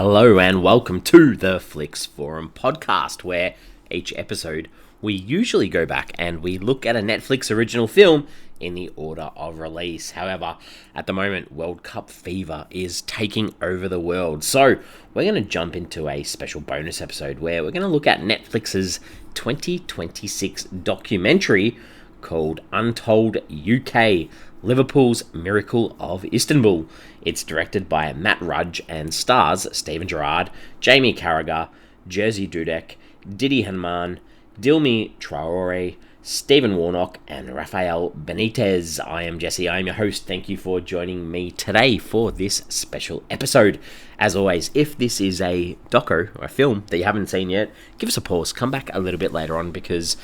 Hello and welcome to the Flix Forum podcast, where each episode we usually go back and we look at a Netflix original film in the order of release. However, at the moment, World Cup fever is taking over the world. So we're going to jump into a special bonus episode where we're going to look at Netflix's 2026 documentary called Untold UK, Liverpool's Miracle of Istanbul. It's directed by Matt Rudge and stars Steven Gerrard, Jamie Carragher, Jerzy Dudek, Didi Hamann, Djimi Traore, Stephen Warnock and Rafael Benitez. I am Jesse, I am your host. Thank you for joining me today for this special episode. As always, if this is a doco or a film that you haven't seen yet, give us a pause, come back a little bit later on, because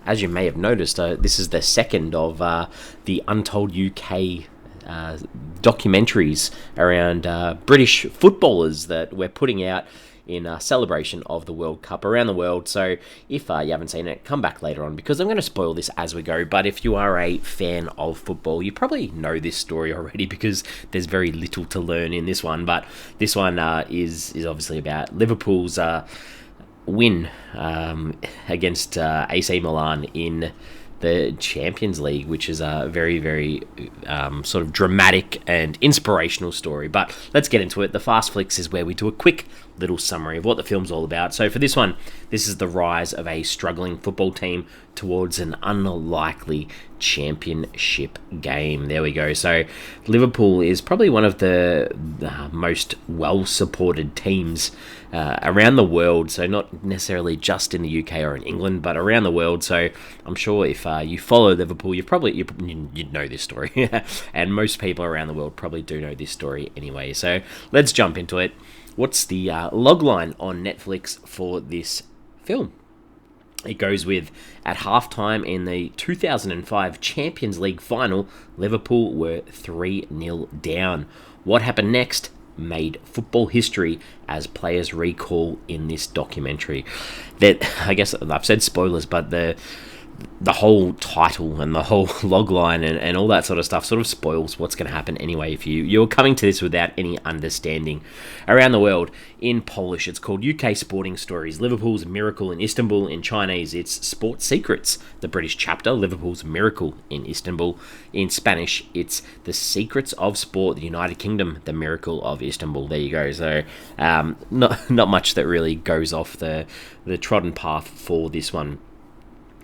as you may have noticed, this is the second of the Untold UK documentaries around British footballers that we're putting out in celebration of the World Cup around the world. So if you haven't seen it, come back later on, because I'm going to spoil this as we go. But if you are a fan of football, you probably know this story already, because there's very little to learn in this one. But this one is obviously about Liverpool's win against AC Milan in the Champions League, which is a very, very sort of dramatic and inspirational story. But let's get into it. The Fast Flicks is where we do a quick little summary of what the film's all about. So for this one, this is the rise of a struggling football team towards an unlikely championship game. There we go. So Liverpool is probably one of the most well-supported teams around the world. So not necessarily just in the UK or in England, but around the world. So I'm sure if you follow Liverpool, you'd know this story. And most people around the world probably do know this story anyway. So let's jump into it. What's the logline on Netflix for this film? It goes with, at halftime in the 2005 Champions League final, Liverpool were 3-0 down. What happened next made football history, as players recall in this documentary. That, I guess I've said spoilers, but the whole title and the whole logline and all that sort of stuff sort of spoils what's going to happen anyway if you're coming to this without any understanding. Around the world, in Polish, it's called UK Sporting Stories, Liverpool's Miracle in Istanbul. In Chinese, it's Sports Secrets, the British chapter, Liverpool's Miracle in Istanbul. In Spanish, it's The Secrets of Sport, the United Kingdom, the Miracle of Istanbul. There you go. So not much that really goes off the trodden path for this one.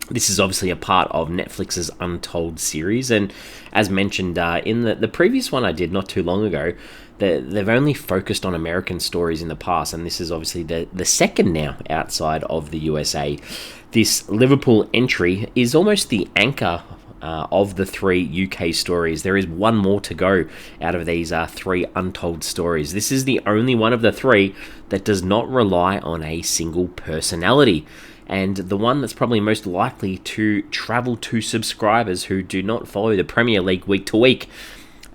This is obviously a part of Netflix's Untold series, and as mentioned in the previous one I did not too long ago, they've only focused on American stories in the past, and this is obviously the second now outside of the USA. This Liverpool entry is almost the anchor of the three UK stories. There is one more to go out of these three untold stories. This is the only one of the three that does not rely on a single personality, and the one that's probably most likely to travel to subscribers who do not follow the Premier League week to week.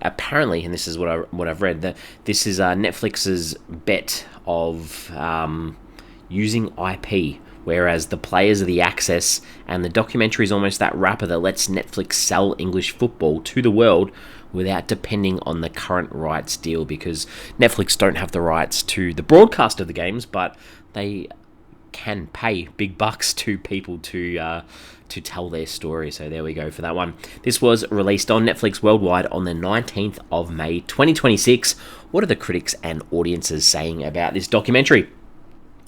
Apparently, and this is what I've read, that this is Netflix's bet of using IP, whereas the players are the access, and the documentary is almost that wrapper that lets Netflix sell English football to the world without depending on the current rights deal, because Netflix don't have the rights to the broadcast of the games, but they can pay big bucks to people to tell their story. So there we go for that one. This was released on Netflix worldwide on the 19th of May 2026. What are the critics and audiences saying about this documentary?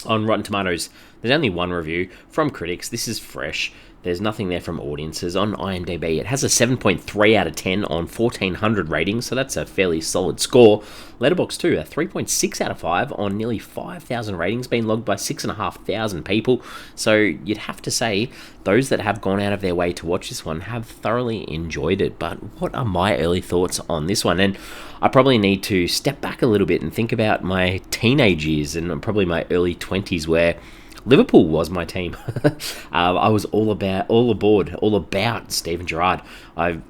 On Rotten Tomatoes, there's only one review from critics. This is fresh. There's nothing there from audiences. On IMDb, it has a 7.3 out of 10 on 1,400 ratings, so that's a fairly solid score. Letterboxd too, a 3.6 out of 5 on nearly 5,000 ratings, being logged by 6,500 people. So you'd have to say those that have gone out of their way to watch this one have thoroughly enjoyed it. But what are my early thoughts on this one? And I probably need to step back a little bit and think about my teenage years and probably my early 20s, where Liverpool was my team. I was all about Steven Gerrard. I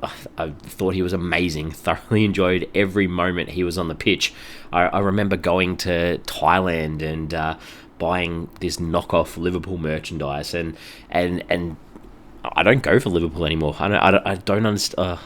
thought he was amazing. Thoroughly enjoyed every moment he was on the pitch. I remember going to Thailand and buying this knockoff Liverpool merchandise, and I don't go for Liverpool anymore. I don't understand.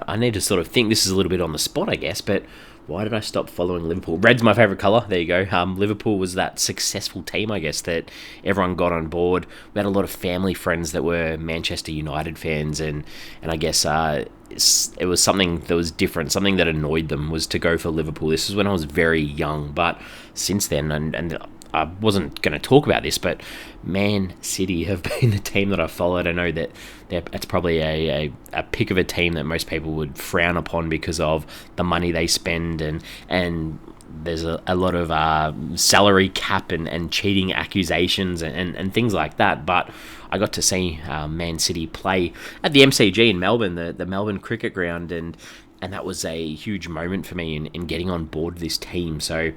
I need to sort of think. This is a little bit on the spot, I guess, but why did I stop following Liverpool? Red's my favourite colour. There you go. Liverpool was that successful team, I guess, that everyone got on board. We had a lot of family friends that were Manchester United fans, and I guess it was something that was different. Something that annoyed them was to go for Liverpool. This is when I was very young, but since then, and I wasn't going to talk about this, but Man City have been the team that I've followed. I know that it's probably a pick of a team that most people would frown upon because of the money they spend, and there's a lot of salary cap and cheating accusations and things like that. But I got to see Man City play at the MCG in Melbourne, the Melbourne Cricket Ground, and that was a huge moment for me in getting on board this team. So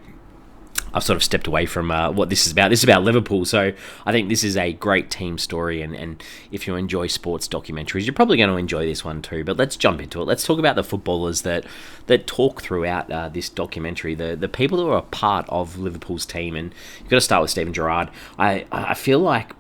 I've sort of stepped away from what this is about. This is about Liverpool, so I think this is a great team story, and if you enjoy sports documentaries, you're probably going to enjoy this one too. But let's jump into it. Let's talk about the footballers that talk throughout this documentary, the people that were a part of Liverpool's team, and you've got to start with Steven Gerrard. I feel like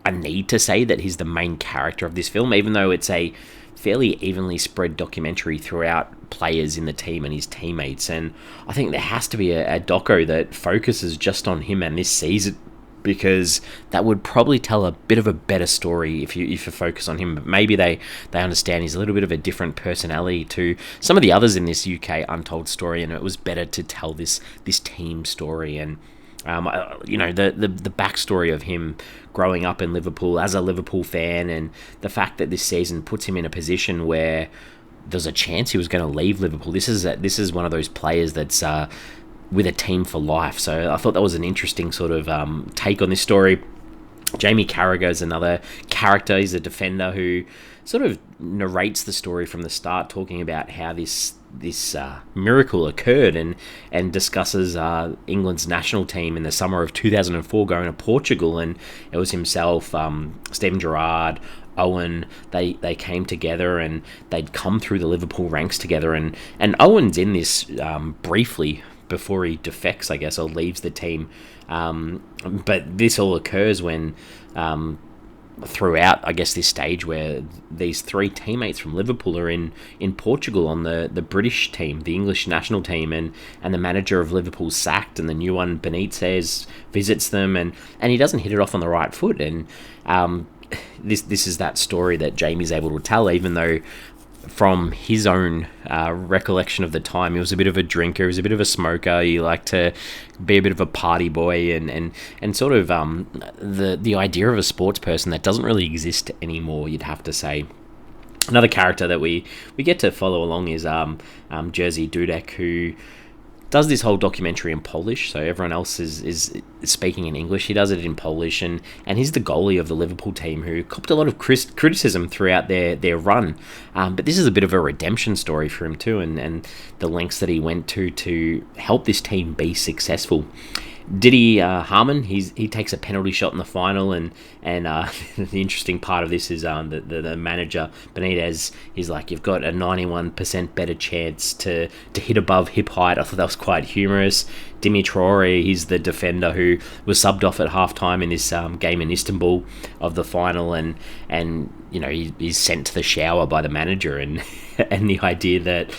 I need to say that he's the main character of this film, even though it's a fairly evenly spread documentary throughout players in the team and his teammates, and I think there has to be a doco that focuses just on him and this season, because that would probably tell a bit of a better story if you focus on him. But maybe they understand he's a little bit of a different personality to some of the others in this UK Untold story, and it was better to tell this team story. And the backstory of him growing up in Liverpool as a Liverpool fan, and the fact that this season puts him in a position where there's a chance he was going to leave Liverpool. This is one of those players that's with a team for life. So I thought that was an interesting sort of take on this story. Jamie Carragher is another character. He's a defender who sort of narrates the story from the start, talking about how this miracle occurred, and discusses England's national team in the summer of 2004 going to Portugal, and it was himself, Steven Gerrard, Owen, they came together, and they'd come through the Liverpool ranks together, and Owen's in this briefly before he defects, I guess, or leaves the team, but this all occurs when throughout, I guess, this stage where these three teammates from Liverpool are in Portugal on the British team, the English national team, and the manager of Liverpool's sacked, and the new one, Benitez, visits them, and he doesn't hit it off on the right foot, and this is that story that Jamie's able to tell, even though from his own recollection of the time, he was a bit of a drinker, he was a bit of a smoker, he liked to be a bit of a party boy, and sort of the idea of a sports person that doesn't really exist anymore, you'd have to say. Another character that we get to follow along is Jerzy Dudek, who does this whole documentary in Polish, so everyone else is speaking in English. He does it in Polish, and he's the goalie of the Liverpool team who copped a lot of criticism throughout their run. But this is a bit of a redemption story for him too, and the lengths that he went to help this team be successful. Didi Hamann, he takes a penalty shot in the final, and the interesting part of this is the manager Benitez, he's like, you've got a 91% better chance to hit above hip height. I thought that was quite humorous. Djimi Traore, he's the defender who was subbed off at halftime in this game in Istanbul of the final, and he's sent to the shower by the manager, and the idea that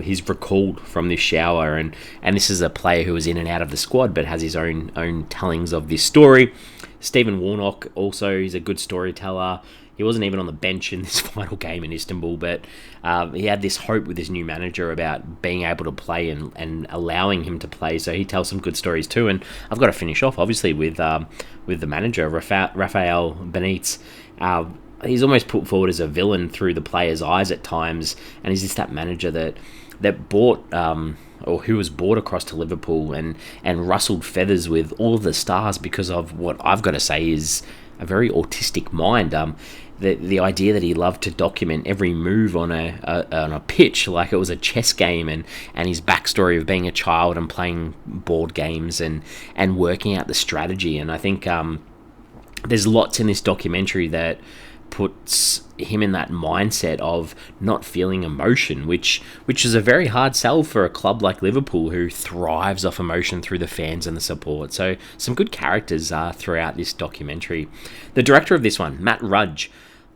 he's recalled from this shower, and this is a player who was in and out of the squad but has his own tellings of this story. Stephen Warnock, also, he's a good storyteller. He wasn't even on the bench in this final game in Istanbul, but he had this hope with his new manager about being able to play and allowing him to play, so he tells some good stories too. And I've got to finish off, obviously, with the manager, Rafael Benitez. He's almost put forward as a villain through the players' eyes at times, and he's just that manager that bought or who was brought across to Liverpool and rustled feathers with all of the stars because of what I've got to say is a very autistic mind. The idea that he loved to document every move on a pitch like it was a chess game, and his backstory of being a child and playing board games and working out the strategy. And I think there's lots in this documentary that puts him in that mindset of not feeling emotion, which is a very hard sell for a club like Liverpool, who thrives off emotion through the fans and the support. So some good characters throughout this documentary. The director of this one, Matt Rudge,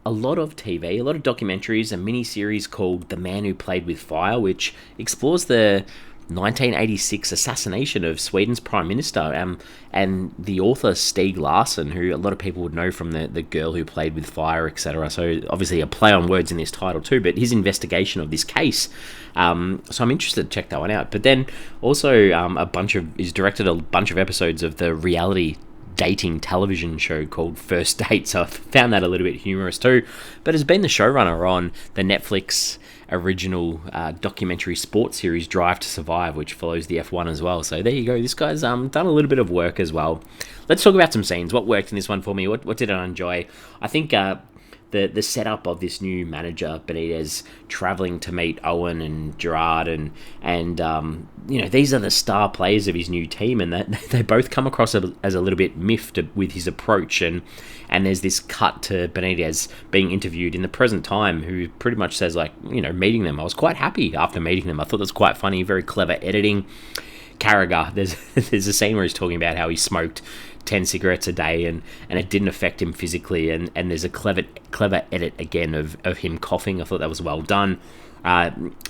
a lot of TV, a lot of documentaries, a mini-series called The Man Who Played With Fire, which explores the 1986 assassination of Sweden's Prime Minister, and the author Stieg Larsson, who a lot of people would know from the girl who played with fire, etc. So obviously a play on words in this title too, but his investigation of this case. So I'm interested to check that one out. But then also he's directed a bunch of episodes of the reality dating television show called First Date, so I found that a little bit humorous too, but has been the showrunner on the Netflix original documentary sports series Drive to Survive, which follows the F1 as well. So there you go, this guy's done a little bit of work as well. Let's talk about some scenes. What worked in this one for me? What did I enjoy? I think the setup of this new manager Benitez travelling to meet Owen and Gerrard and these are the star players of his new team, and that they both come across as a little bit miffed with his approach, and there's this cut to Benitez being interviewed in the present time, who pretty much says, like, meeting them, I was quite happy after meeting them. I thought that was quite funny, very clever editing. Carragher, there's a scene where he's talking about how he smoked 10 cigarettes a day and it didn't affect him physically, and there's a clever edit again of him coughing. I thought that was well done.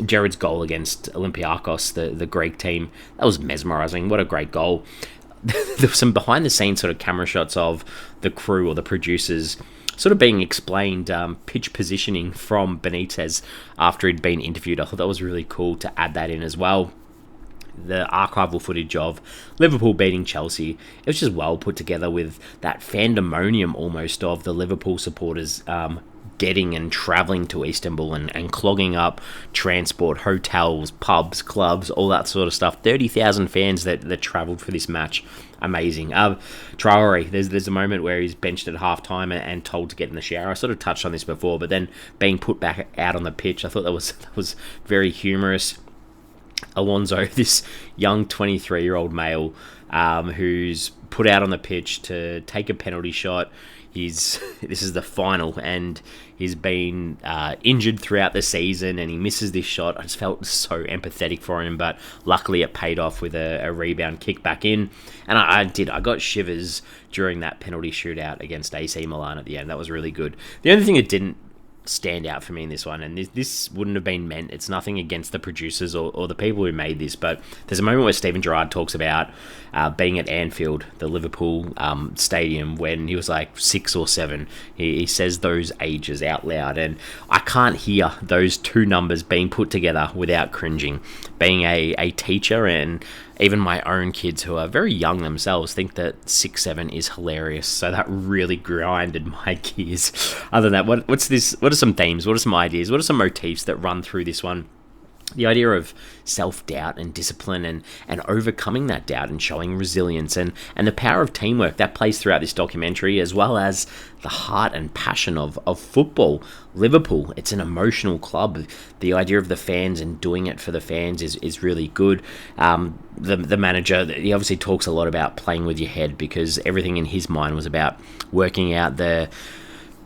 Gerrard's goal against Olympiacos, the Greek team, that was mesmerising. What a great goal. There was some behind the scenes sort of camera shots of the crew or the producers sort of being explained pitch positioning from Benitez after he'd been interviewed. I thought that was really cool to add that in as well. The archival footage of Liverpool beating Chelsea, it was just well put together with that fandemonium almost of the Liverpool supporters getting and travelling to Istanbul and clogging up transport, hotels, pubs, clubs, all that sort of stuff. 30,000 fans that travelled for this match. Amazing. Traore, there's a moment where he's benched at half-time and told to get in the shower. I sort of touched on this before, but then being put back out on the pitch, I thought that was very humorous. Alonso, this young 23-year-old male who's put out on the pitch to take a penalty shot. This is the final, and he's been injured throughout the season, and he misses this shot. I just felt so empathetic for him, but luckily it paid off with a rebound kick back in. And I got shivers during that penalty shootout against AC Milan at the end. That was really good. The only thing that didn't stand out for me in this one, and this wouldn't have been meant, it's nothing against the producers or the people who made this, but there's a moment where Steven Gerrard talks about being at Anfield, the Liverpool stadium, when he was like 6 or 7. He says those ages out loud, and I can't hear those two numbers being put together without cringing. Being a teacher, and even my own kids who are very young themselves think that 6-7 is hilarious. So that really grinded my gears. Other than that, what's this? What are some themes? What are some ideas? What are some motifs that run through this one? The idea of self-doubt and discipline and overcoming that doubt and showing resilience and the power of teamwork that plays throughout this documentary, as well as the heart and passion of football. Liverpool, it's an emotional club. The idea of the fans and doing it for the fans is really good. The manager, he obviously talks a lot about playing with your head, because everything in his mind was about working out the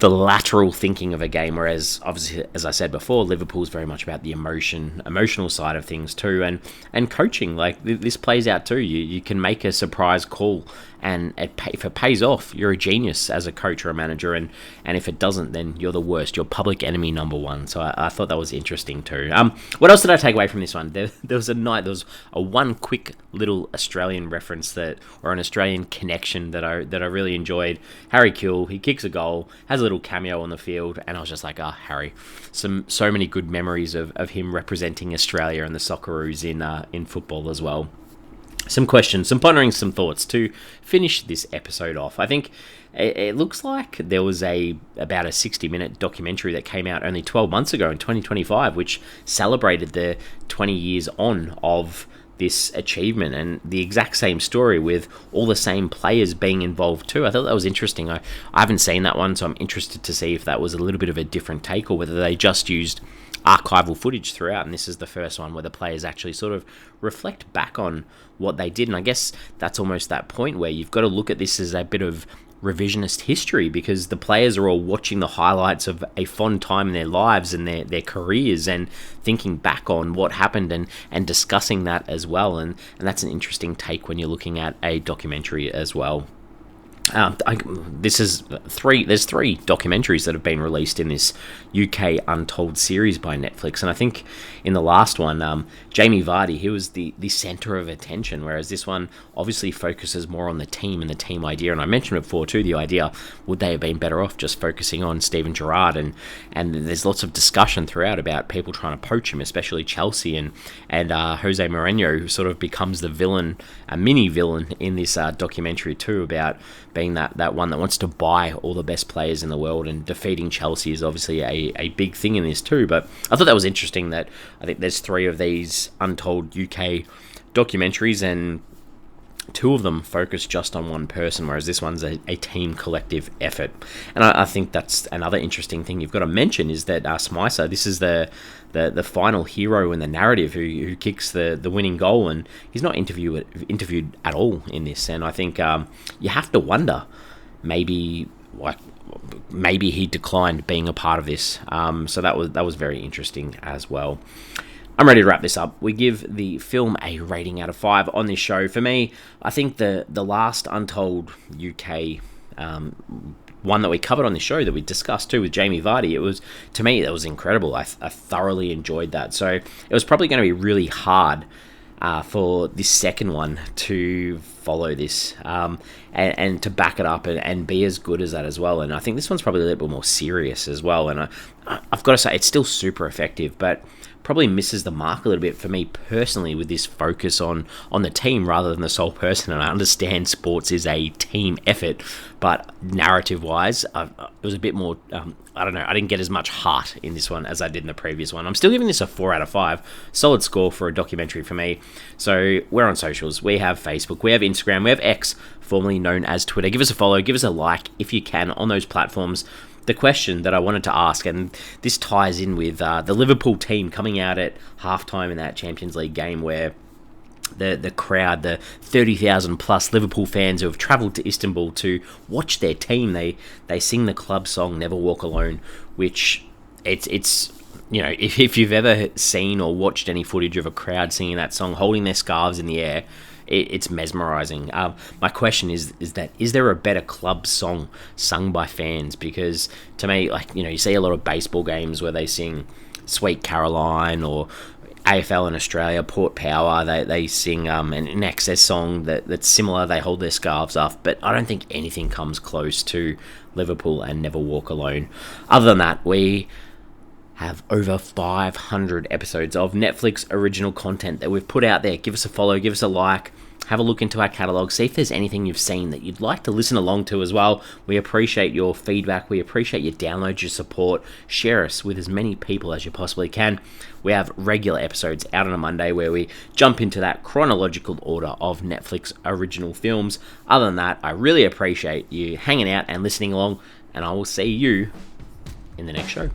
lateral thinking of a game, whereas obviously, as I said before, Liverpool's very much about the emotional side of things too, and coaching. Like, this plays out too. You can make a surprise call, and if it pays off, you're a genius as a coach or a manager, and if it doesn't, then you're the worst. You're public enemy number one. So I thought that was interesting too. What else did I take away from this one? There was a one quick little Australian reference or an Australian connection that I really enjoyed. Harry Kewell, he kicks a goal, has a little cameo on the field, and I was just like, Harry. So many good memories of him representing Australia and the Socceroos in football as well. Some questions, some pondering, some thoughts to finish this episode off. I think it looks like there was about a 60-minute documentary that came out only 12 months ago in 2025, which celebrated the 20 years on of this achievement, and the exact same story with all the same players being involved too. I thought that was interesting. I haven't seen that one, so I'm interested to see if that was a little bit of a different take, or whether they just used archival footage throughout, and this is the first one where the players actually sort of reflect back on what they did. And I guess that's almost that point where you've got to look at this as a bit of revisionist history, because the players are all watching the highlights of a fond time in their lives and their careers, and thinking back on what happened and discussing that as well, and that's an interesting take when you're looking at a documentary as well. This is three. There's three documentaries that have been released in this UK Untold series by Netflix, and I think in the last one, Jamie Vardy, he was the centre of attention, whereas this one obviously focuses more on the team and the team idea. And I mentioned it before too, the idea, would they have been better off just focusing on Steven Gerrard? And there's lots of discussion throughout about people trying to poach him, especially Chelsea and Jose Mourinho, who sort of becomes the villain, a mini villain in this documentary too, about being that one that wants to buy all the best players in the world, and defeating Chelsea is obviously a big thing in this too. But I thought that was interesting that I think there's three of these Untold UK documentaries, and two of them focus just on one person, whereas this one's a team collective effort. And I think that's another interesting thing you've got to mention, is that Smicer, this is the final hero in the narrative who kicks the winning goal, and he's not interviewed at all in this. And I think you have to wonder, maybe he declined being a part of this. So that was very interesting as well. I'm ready to wrap this up. We give the film a rating out of 5 on this show. For me, I think the last Untold UK one that we covered on this show that we discussed too with Jamie Vardy, to me, that was incredible. I thoroughly enjoyed that. So it was probably going to be really hard for this second one to follow this and to back it up and be as good as that as well. And I think this one's probably a little bit more serious as well. And I've got to say, it's still super effective, but probably misses the mark a little bit for me personally with this focus on the team rather than the sole person. And I understand sports is a team effort, but narrative-wise, it was a bit more, I don't know, I didn't get as much heart in this one as I did in the previous one. I'm still giving this a 4 out of 5. Solid score for a documentary for me. So we're on socials. We have Facebook, we have Instagram, we have X, formerly known as Twitter. Give us a follow, give us a like if you can on those platforms. The question that I wanted to ask, and this ties in with the Liverpool team coming out at halftime in that Champions League game, where the crowd, the 30,000 plus Liverpool fans who have travelled to Istanbul to watch their team, they sing the club song "Never Walk Alone," which it's you know, if you've ever seen or watched any footage of a crowd singing that song, holding their scarves in the air, it's mesmerising. My question is there a better club song sung by fans? Because to me, like, you know, you see a lot of baseball games where they sing Sweet Caroline, or AFL in Australia, Port Power, they sing an Access song that's similar. They hold their scarves up, but I don't think anything comes close to Liverpool and Never Walk Alone. Other than that, we have over 500 episodes of Netflix original content that we've put out there. Give us a follow, give us a like, have a look into our catalogue, see if there's anything you've seen that you'd like to listen along to as well. We appreciate your feedback, we appreciate your downloads, your support. Share us with as many people as you possibly can. We have regular episodes out on a Monday where we jump into that chronological order of Netflix original films. Other than that, I really appreciate you hanging out and listening along, and I will see you in the next show.